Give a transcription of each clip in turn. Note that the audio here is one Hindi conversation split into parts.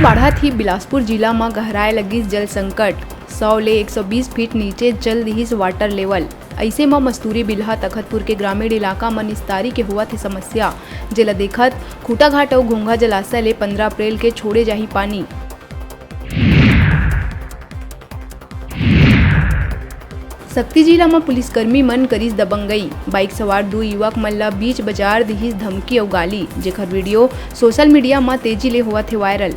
बढ़त ही बिलासपुर जिला में गहराए लगिस जल संकट। 100 ले 120 फीट नीचे चल दिहिस वाटर लेवल। ऐसे में मस्तूरी बिल्हा तखतपुर के ग्रामीण इलाका में निस्तारी के हुआ थी समस्या, जेला देखत खूटाघाट और घोंघा जलाशय ले 15 अप्रैल के छोड़े जाही पानी। सक्ती जिला में पुलिसकर्मी मन करिस दबंगई। बाइक सवार 2 युवक मन ला बीच बाजार दिहिस धमकी और गाली, जेकर वीडियो सोशल मीडिया में तेजी ले हुआ थे वायरल।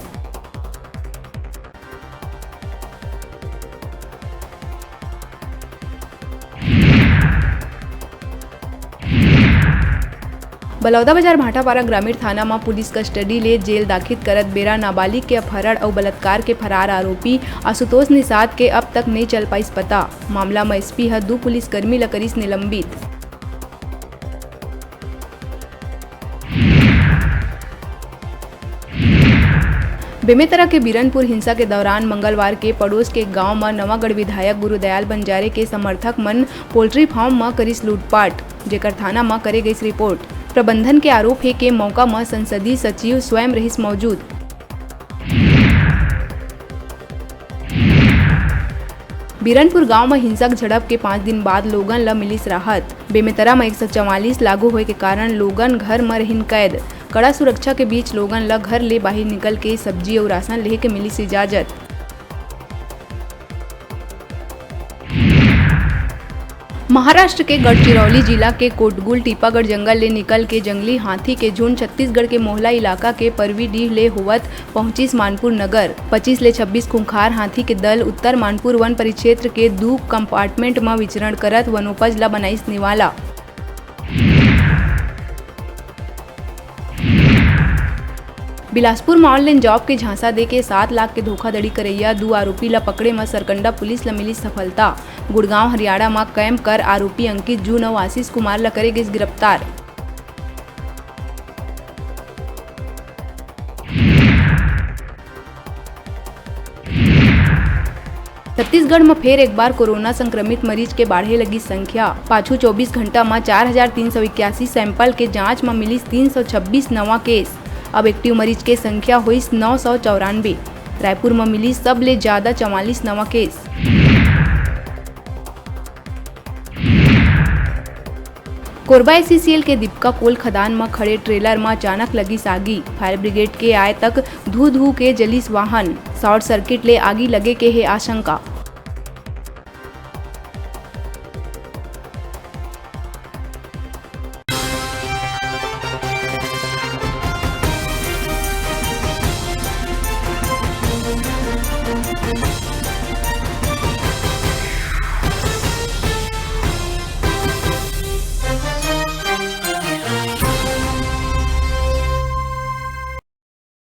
बलौदा बाजार भाटापारा ग्रामीण थाना में पुलिस कस्टडी ले जेल दाखिल करत बेरा नाबालिग के अपहरण और बलात्कार के फरार आरोपी आशुतोष निषाद के अब तक नहीं चल पाइस पता। मामला में एसपी ह 2 पुलिसकर्मी ला करिस निलंबित। बेमेतरा के बीरनपुर हिंसा के दौरान मंगलवार के पड़ोस के गांव में नवागढ़ विधायक गुरुदयाल बंजारे के समर्थक मन पोल्ट्री फार्म में करिस लूटपाट, जेकर थाना में करे गई रिपोर्ट। प्रबंधन के आरोप है कि मौका में संसदीय सचिव स्वयं रहिस मौजूद। बीरनपुर गांव में हिंसक झड़प के 5 दिन बाद लोगन ला मिलिस राहत। बेमेतरा में 144 लागू होए के कारण लोगन घर में रहिन कैद। कड़ा सुरक्षा के बीच लोगन ला घर ले बाहर निकल के सब्जी और राशन ले के मिलिस इजाजत। महाराष्ट्र के गढ़चिरौली जिला के कोटगुल टीपागढ़ जंगल ले निकल के जंगली हाथी के झुंड छत्तीसगढ़ के मोहला इलाका के परवीडीह ले होवत पहुंचिस मानपुर नगर। 25 ले 26 खूंखार हाथी के दल उत्तर मानपुर वन परिक्षेत्र के 2 कंपार्टमेंट में विचरण करत वनोपज ला बनाइस निवाला। बिलासपुर में ऑनलाइन जॉब के झांसा दे के 7 लाख के धोखाधड़ी करैया 2 आरोपी ला पकड़े में सरकंडा पुलिस ला मिली सफलता। गुड़गांव हरियाणा में कैंप कर आरोपी अंकित जून और आशीष कुमार ला करे गए गिरफ्तार। छत्तीसगढ़ में फिर एक बार कोरोना संक्रमित मरीज के बढ़े लगी संख्या। पाछू 24 घंटा में 4381 सैंपल के जांच में मिली 326 नवा केस। अब एक्टिव मरीज के संख्या हुई 994। रायपुर में मिली सब ले ज्यादा 44 नवा केस। कोरबा एसीसीएल के दीपका कोल खदान में खड़े ट्रेलर में अचानक लगी आगी। फायर ब्रिगेड के आए तक धू के जलिस वाहन। शॉर्ट सर्किट ले आगी लगे के है आशंका।